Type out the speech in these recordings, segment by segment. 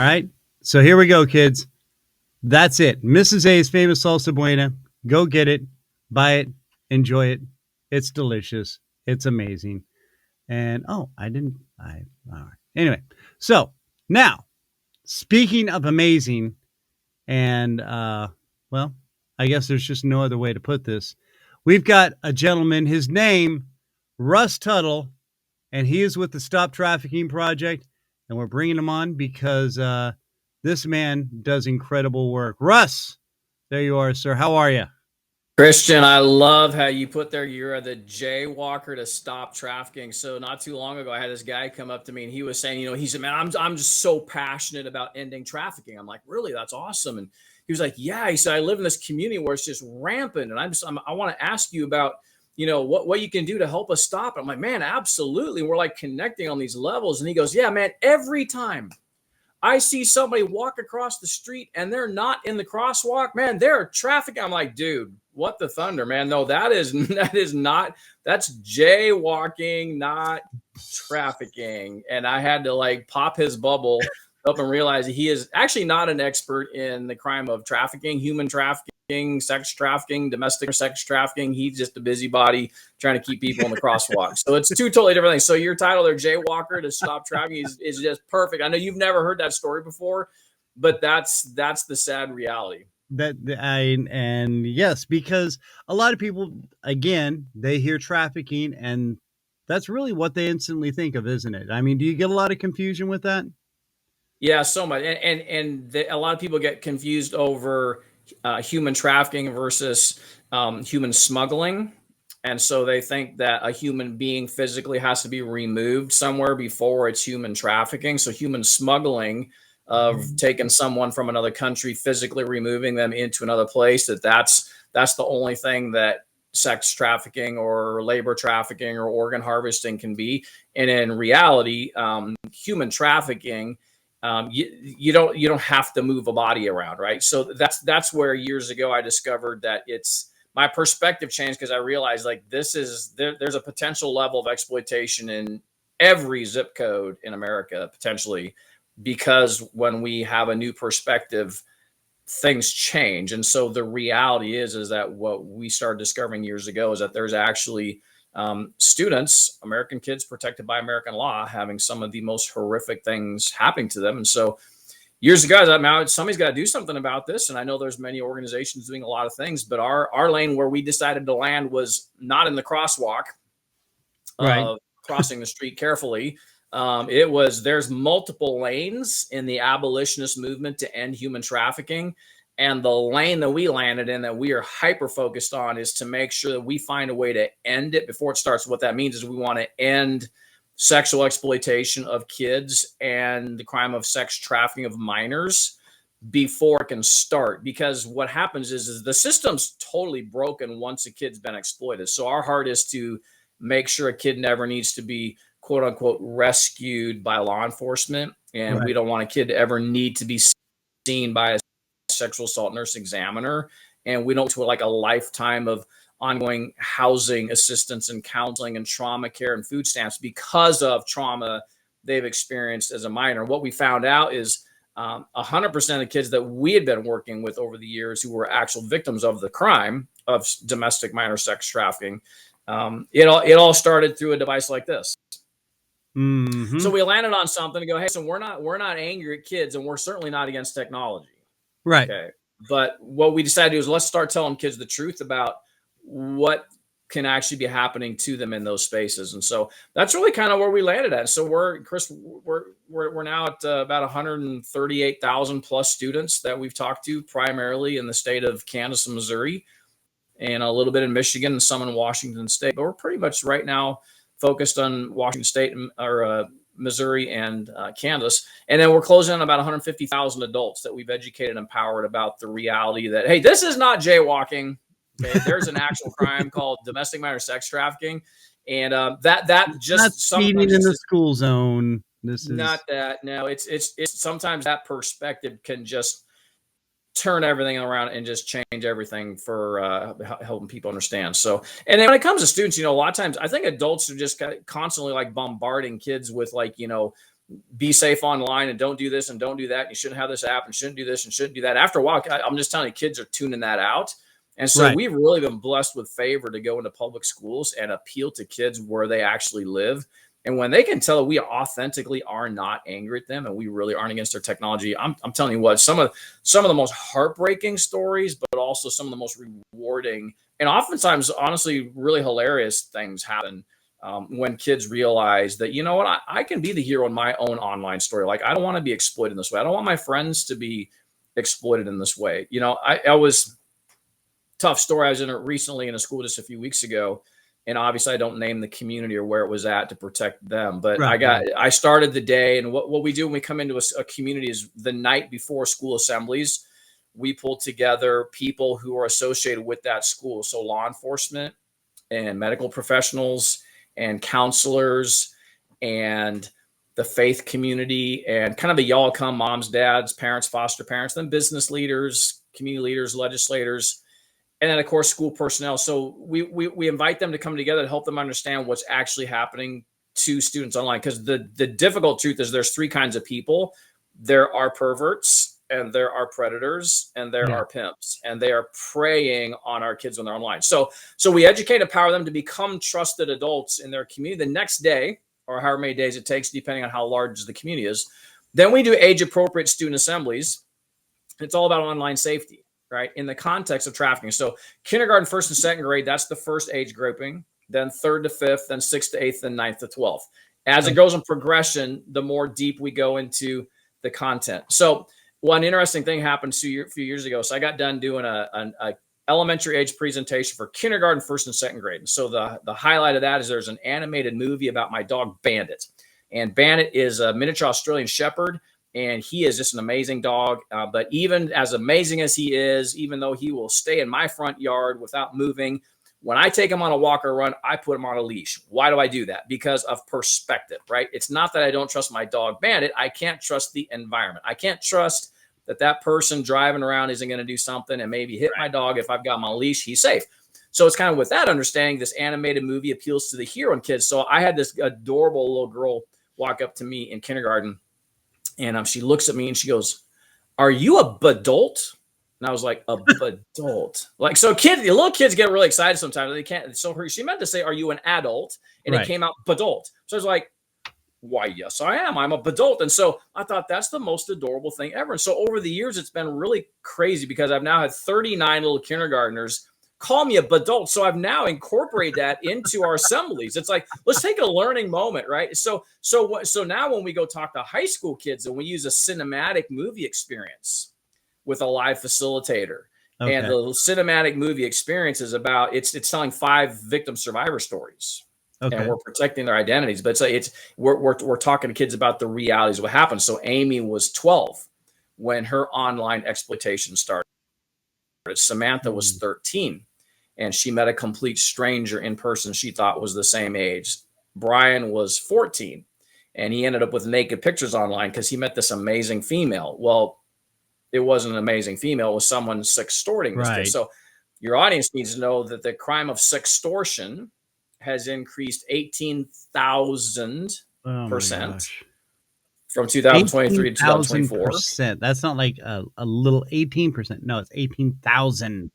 right. So here we go, kids. That's it. Mrs. A's famous salsa buena. Go get it, buy it, enjoy it. It's delicious. It's amazing. And all right. Anyway, so now speaking of amazing, and well, I guess there's just no other way to put this. We've got a gentleman. His name, Russ Tuttle, and he is with the Stop Trafficking Project. And we're bringing him on because this man does incredible work. Russ, there you are, sir. How are you? Kristian, I love how you put there you're the jaywalker to stop trafficking. So not too long ago, I had this guy come up to me and he was saying, he said, man, I'm just so passionate about ending trafficking. I'm like, really? That's awesome. And he was like, yeah, he said, I live in this community where it's just rampant. And I want to ask you about, what you can do to help us stop it. I'm like, man, absolutely. We're like connecting on these levels. And he goes, yeah, man, every time I see somebody walk across the street and they're not in the crosswalk, man, they're trafficking. I'm like, dude, what the thunder, man? No, that's jaywalking, not trafficking. And I had to like pop his bubble up and realize he is actually not an expert in the crime of trafficking, human trafficking, sex trafficking, domestic sex trafficking. He's just a busybody trying to keep people in the crosswalk. So it's two totally different things. So your title there, Jaywalker to Stop Trafficking, is just perfect. I know you've never heard that story before, but that's the sad reality. And yes, because a lot of people, again, they hear trafficking and that's really what they instantly think of, isn't it? I mean, do you get a lot of confusion with that? Yeah, so much. And a lot of people get confused over human trafficking versus human smuggling. And so they think that a human being physically has to be removed somewhere before it's human trafficking. So human smuggling of taking someone from another country, physically removing them into another place, that's the only thing that sex trafficking or labor trafficking or organ harvesting can be. And in reality, human trafficking, you don't have to move a body around, right? So that's where years ago I discovered that my perspective changed, because I realized like there's a potential level of exploitation in every zip code in America, potentially, because when we have a new perspective, things change. And so the reality is that what we started discovering years ago is that there's actually students, American kids protected by American law, having some of the most horrific things happening to them. And so years ago, I thought, now somebody's got to do something about this. And I know there's many organizations doing a lot of things, but our lane where we decided to land was not in the crosswalk, right? Crossing the street carefully. There's multiple lanes in the abolitionist movement to end human trafficking. And the lane that we landed in, that we are hyper focused on, is to make sure that we find a way to end it before it starts. What that means is we want to end sexual exploitation of kids and the crime of sex trafficking of minors before it can start. Because what happens is the system's totally broken once a kid's been exploited. So our heart is to make sure a kid never needs to be, quote unquote, rescued by law enforcement. And we don't want a kid to ever need to be seen by a sexual assault nurse examiner. And we don't do like a lifetime of ongoing housing assistance and counseling and trauma care and food stamps because of trauma they've experienced as a minor. What we found out is 100% of the kids that we had been working with over the years who were actual victims of the crime of domestic minor sex trafficking, it all started through a device like this. Mm-hmm. So we landed on something to go, hey, so we're not angry at kids, and we're certainly not against technology. Right. Okay. But what we decided to do is let's start telling kids the truth about what can actually be happening to them in those spaces. And so that's really kind of where we landed at. So we're now at about 138,000 plus students that we've talked to, primarily in the state of Kansas and Missouri, and a little bit in Michigan and some in Washington State. But we're pretty much right now focused on Washington State or Missouri and Kansas. And then we're closing on about 150,000 adults that we've educated and empowered about the reality that, hey, this is not jaywalking. Okay? There's an actual crime called domestic minor sex trafficking. And that just not speeding in the school zone. This is not that. No, it's sometimes that perspective can just turn everything around and just change everything for helping people understand. So, and then when it comes to students, a lot of times I think adults are just constantly like bombarding kids with like, be safe online and don't do this and don't do that. You shouldn't have this app and shouldn't do this and shouldn't do that. After a while, I'm just telling you, kids are tuning that out. And so we've really been blessed with favor to go into public schools and appeal to kids where they actually live. And when they can tell that we authentically are not angry at them and we really aren't against their technology, I'm telling you what, some of the most heartbreaking stories, but also some of the most rewarding and oftentimes, honestly, really hilarious things happen when kids realize that, you know what, I can be the hero in my own online story. Like, I don't want to be exploited in this way. I don't want my friends to be exploited in this way. You know, I was tough story. I was recently in a school just a few weeks ago, and obviously I don't name the community or where it was at to protect them. But I started the day, and what we do when we come into a community is the night before school assemblies, we pull together people who are associated with that school. So law enforcement and medical professionals and counselors and the faith community and kind of the y'all come, moms, dads, parents, foster parents, then business leaders, community leaders, legislators, and then of course school personnel. So we invite them to come together to help them understand what's actually happening to students online. Because the difficult truth is there's three kinds of people. There are perverts, and there are predators, and there are pimps, and they are preying on our kids when they're online. So we educate and empower them to become trusted adults in their community. The next day, or however many days it takes, depending on how large the community is, then we do age-appropriate student assemblies. It's all about online safety, right, in the context of trafficking. So kindergarten, first and second grade, that's the first age grouping, then third to fifth, then sixth to eighth, then ninth to 12th. As it goes in progression, the more deep we go into the content. So one interesting thing happened a few years ago. So I got done doing a elementary age presentation for kindergarten, first and second grade. And so the highlight of that is there's an animated movie about my dog Bandit. And Bandit is a miniature Australian Shepherd. And he is just an amazing dog. But even as amazing as he is, even though he will stay in my front yard without moving, when I take him on a walk or run, I put him on a leash. Why do I do that? Because of perspective, right? It's not that I don't trust my dog Bandit. I can't trust the environment. I can't trust that person driving around isn't going to do something and maybe hit my dog. If I've got him on a leash, he's safe. So it's kind of with that understanding, this animated movie appeals to the hero in kids. So I had this adorable little girl walk up to me in kindergarten, and she looks at me and she goes, "Are you a badult?" And I was like, "A badult?" Like, so little kids get really excited sometimes. They can't. So she meant to say, "Are you an adult?" And it came out badult. So I was like, "Why, yes, I am. I'm a badult." And so I thought that's the most adorable thing ever. And so over the years, it's been really crazy because I've now had 39 little kindergartners call me a badult. So I've now incorporated that into our assemblies. It's like, let's take a learning moment, right? So now when we go talk to high school kids and we use a cinematic movie experience with a live facilitator. Okay. And the cinematic movie experience is about, it's telling 5 victim survivor stories. Okay. And we're protecting their identities, but we're talking to kids about the realities of what happened. So Amy was 12 when her online exploitation started. Samantha was 13, and she met a complete stranger in person she thought was the same age. Brian was 14, and he ended up with naked pictures online because he met this amazing female. Well, it wasn't an amazing female; it was someone sextorting this kid. So your audience needs to know that the crime of sextortion has increased 18,000% from 2023 to 2024. That's not like a little 18%. No, it's 18,000.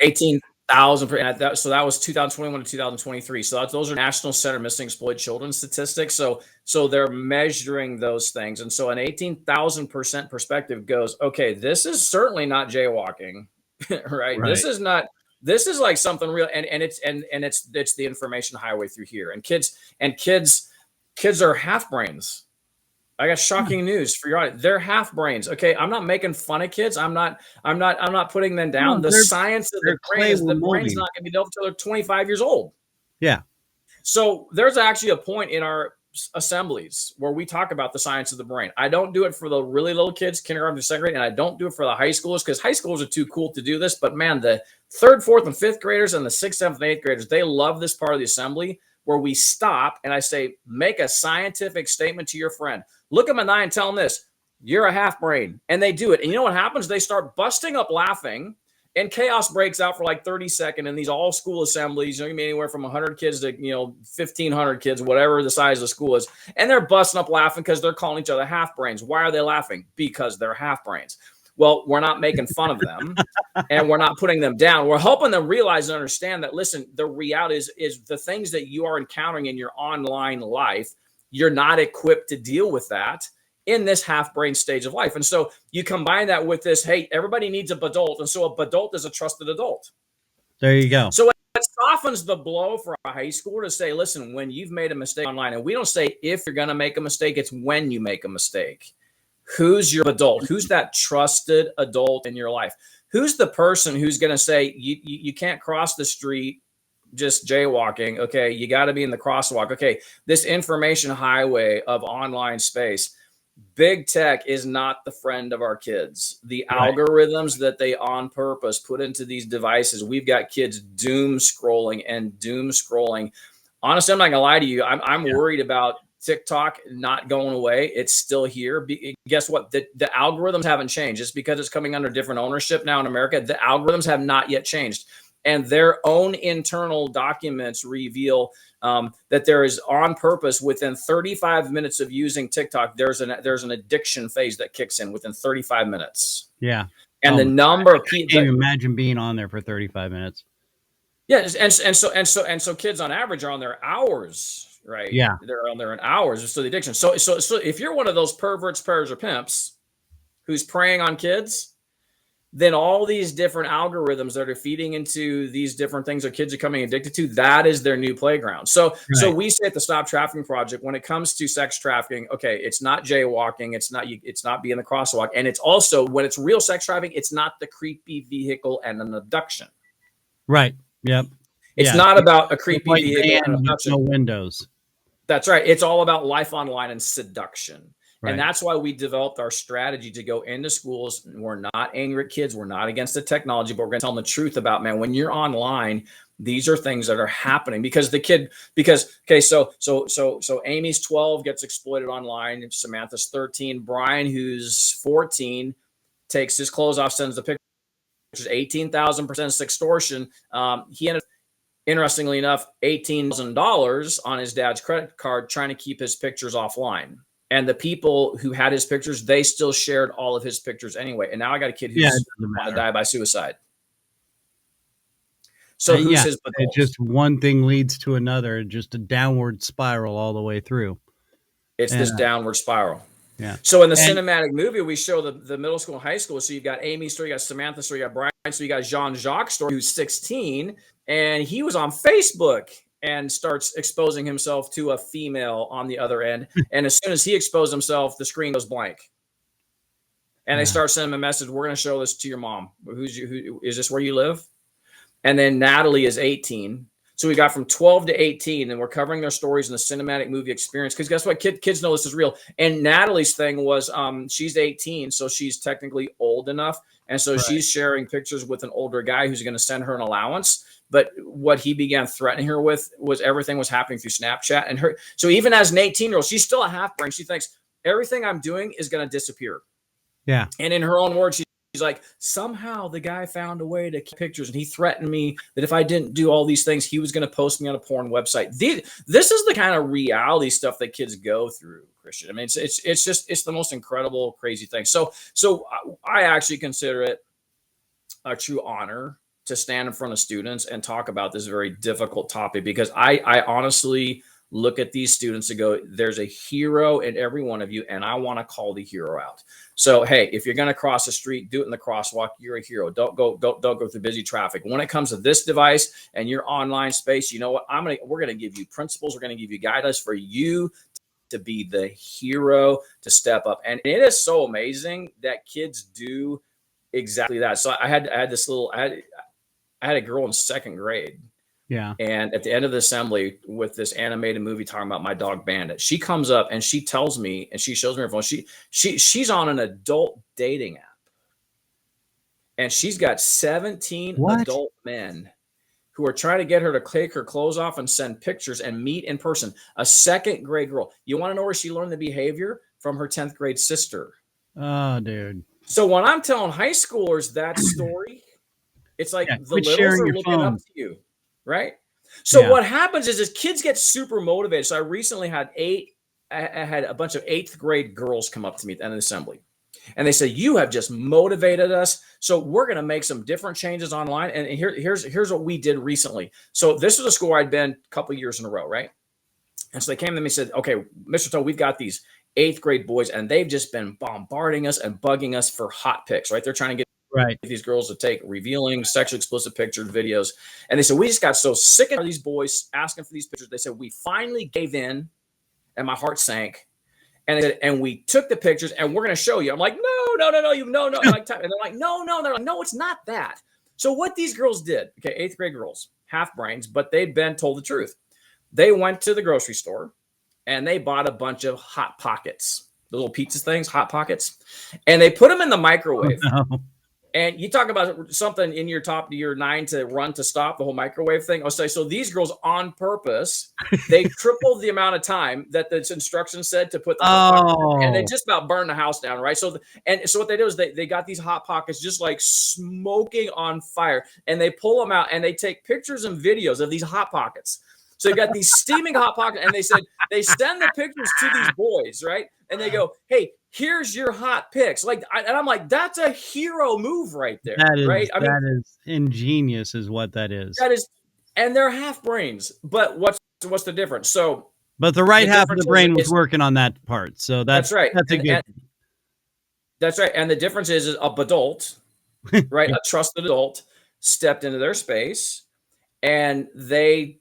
18,000. So that was 2021 to 2023. So those are National Center Missing Exploited Children statistics. So they're measuring those things. And so an 18,000% perspective goes, okay, this is certainly not jaywalking, right? This is like something real. And it's the information highway through here. And kids are half brains. I got shocking news for your audience. They're half brains. Okay, I'm not making fun of kids. I'm not putting them down. The science of the brain's not going to be developed until they're 25 years old. Yeah. So there's actually a point in our assemblies where we talk about the science of the brain. I don't do it for the really little kids, kindergarten to second grade, and I don't do it for the high schoolers because high schoolers are too cool to do this. But man, the 3rd, 4th, and 5th graders and the 6th, 7th, and 8th graders, they love this part of the assembly where we stop and I say, make a scientific statement to your friend. Look them in the eye and tell them this: you're a half brain. And they do it. And you know what happens? They start busting up laughing. and chaos breaks out for like 30 seconds in these all school assemblies. You know, anywhere from 100 kids to 1,500 kids, whatever the size of the school is, and they're busting up laughing because they're calling each other half brains. Why are they laughing? Because they're half brains. Well, we're not making fun of them, and we're not putting them down. We're helping them realize and understand that, listen, the reality is the things that you are encountering in your online life, you're not equipped to deal with that in this half-brain stage of life. And so you combine that with this, hey, everybody needs a badult. And so a badult is a trusted adult. There you go. So it softens the blow for a high schooler to say, listen, when you've made a mistake online, and we don't say if you're going to make a mistake, it's when you make a mistake. Who's your adult? Who's that trusted adult in your life? Who's the person who's going to say, you can't cross the street just jaywalking. Okay, you got to be in the crosswalk. Okay, this information highway of online space, big tech is not the friend of our kids. The algorithms that they on purpose put into these devices, we've got kids doom scrolling. Honestly, I'm not gonna lie to you. I'm worried about TikTok not going away. It's still here. Guess what? The algorithms haven't changed. Just because it's coming under different ownership now in America, the algorithms have not yet changed. And their own internal documents reveal that there is, on purpose, within 35 minutes of using TikTok, there's an addiction phase that kicks in within 35 minutes. Yeah. And the number of people, I can't even imagine being on there for 35 minutes. Yeah, and so kids on average are on there hours, right? Yeah, they're on there in hours. So the addiction. So if you're one of those perverts, pairs, or pimps who's preying on kids, then all these different algorithms that are feeding into these different things that kids are coming addicted to, that is their new playground. So we say at the Stop Trafficking Project, when it comes to sex trafficking, okay, it's not jaywalking, it's not being the crosswalk, and it's also, when it's real sex trafficking, it's not the creepy vehicle and an abduction. Right. Yep. It's not about a creepy vehicle and abduction. No windows. That's right. It's all about life online and seduction. Right. And that's why we developed our strategy to go into schools. We're not angry at kids. We're not against the technology, but we're going to tell them the truth about, man, when you're online, these are things that are happening because so Amy's 12 gets exploited online. Samantha's 13. Brian, who's 14, takes his clothes off, sends the picture, which is 18,000% extortion. He ended up, interestingly enough, $18,000 on his dad's credit card trying to keep his pictures offline. And the people who had his pictures, they still shared all of his pictures anyway. And now I got a kid who's going to die by suicide. So who's his adult? It's just one thing leads to another, just a downward spiral all the way through. It's this downward spiral. Yeah. So in the cinematic movie, we show the middle school and high school. So you've got Amy's story, you got Samantha's story, you got Brian, so you got Jean-Jacques' story, who's 16, and he was on Facebook and starts exposing himself to a female on the other end. And as soon as he exposed himself, the screen goes blank. And they start sending him a message, we're going to show this to your mom. Who is this where you live? And then Natalie is 18. So we got from 12 to 18, and we're covering their stories in the cinematic movie experience. Because guess what? Kids know this is real. And Natalie's thing was she's 18, so she's technically old enough. And so she's sharing pictures with an older guy who's going to send her an allowance. But what he began threatening her with was everything was happening through Snapchat. And her, so even as an 18-year-old, she's still a half brain. She thinks everything I'm doing is going to disappear. Yeah. And in her own words, she's like, somehow the guy found a way to keep pictures, and he threatened me that if I didn't do all these things, he was going to post me on a porn website. This is the kind of reality stuff that kids go through, Kristian. I mean, it's the most incredible, crazy thing. So I actually consider it a true honor to stand in front of students and talk about this very difficult topic, because I honestly look at these students and go, there's a hero in every one of you, and I want to call the hero out. So, hey, if you're going to cross the street, do it in the crosswalk. You're a hero. Don't go through busy traffic. When it comes to this device and your online space, you know what? We're going to give you principles. We're going to give you guidance for you to be the hero, to step up. And it is so amazing that kids do exactly that. So I had a girl in second grade. Yeah. And at the end of the assembly with this animated movie talking about My Dog Bandit, she comes up and she tells me, and she shows me her phone. She's on an adult dating app, and she's got 17 adult men who are trying to get her to take her clothes off and send pictures and meet in person. A second grade girl. You want to know where she learned the behavior? From her 10th grade sister. Oh, dude. So when I'm telling high schoolers that story, It's like Yeah, the quit littles sharing are your looking up phone. to you, right? So Yeah. what happens is kids get super motivated. So I recently had I had a bunch of 8th grade girls come up to me at the end of the assembly. And they said, you have just motivated us. So we're going to make some different changes online. And here's what we did recently. So this was a school I'd been a couple of years in a row, right? And so they came to me and said, okay, Mr. Toe, we've got these 8th grade boys, and they've just been bombarding us and bugging us for hot pics, right? They're trying to get Right. these girls to take revealing, sexually explicit pictures, videos. And they said, we just got so sick of these boys asking for these pictures. They said, we finally gave in, and my heart sank. And they said, and we took the pictures, and we're going to show you. I'm like, no, you no. Like, and they're like, no. They're like, no, it's not that. So what these girls did, okay, 8th grade girls, half brains, but they'd been told the truth. They went to the grocery store, and they bought a bunch of Hot Pockets, the little pizza things, Hot Pockets, and they put them in the microwave. Oh, no. And you talk about something in your 9 to run to stop the whole microwave thing. I'll say, so these girls on purpose, they tripled the amount of time that the instructions said to put the Hot Pockets, and they just about burned the house down, right? So what they do is they got these Hot Pockets just like smoking on fire, and they pull them out and they take pictures and videos of these Hot Pockets. So you got these steaming Hot Pockets, and they said they send the pictures to these boys, right? And they go, hey, here's your hot pics. Like, and I'm like, that's a hero move right there, right? I mean, that is ingenious, is what that is. that is, and they're half brains. But what's the difference? So, but the right half of the brain was working on that part, so that's right. That's a good. That's right. And the difference is a adult, right? A trusted adult stepped into their space, and they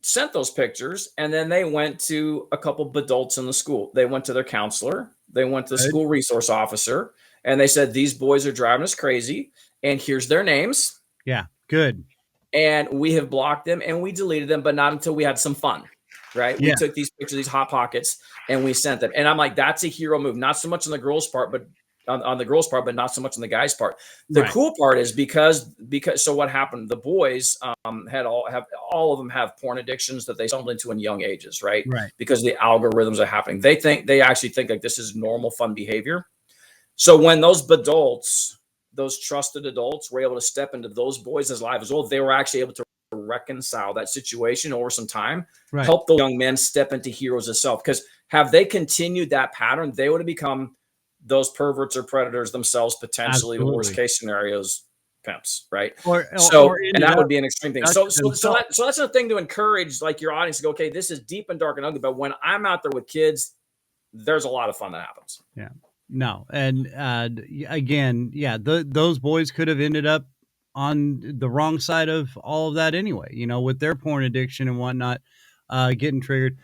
sent those pictures, and then they went to a couple of adults in the school. They went to their counselor, they went to the school resource officer, and they said, these boys are driving us crazy, and here's their names. Yeah, good. And we have blocked them, and we deleted them, but not until we had some fun, right? Yeah. We took these pictures, these Hot Pockets, and we sent them. And I'm like, that's a hero move, not so much on the girls' part, but on the girls' part, but not so much on the guys' part. The cool part is because so what happened? The boys all of them have porn addictions that they stumbled into in young ages, right? Right. Because the algorithms are happening. They actually think like this is normal, fun behavior. So when those adults, those trusted adults, were able to step into those boys' lives as well, they were actually able to reconcile that situation over some time, help the young men step into heroes of self. Because have they continued that pattern, they would have become those perverts or predators themselves, potentially. The worst case scenarios, pimps, right? Or that would be an extreme thing. So that's a thing to encourage, like, your audience to go, okay, this is deep and dark and ugly, but when I'm out there with kids, there's a lot of fun that happens. Yeah. No. And again, those boys could have ended up on the wrong side of all of that anyway, with their porn addiction and whatnot, getting triggered.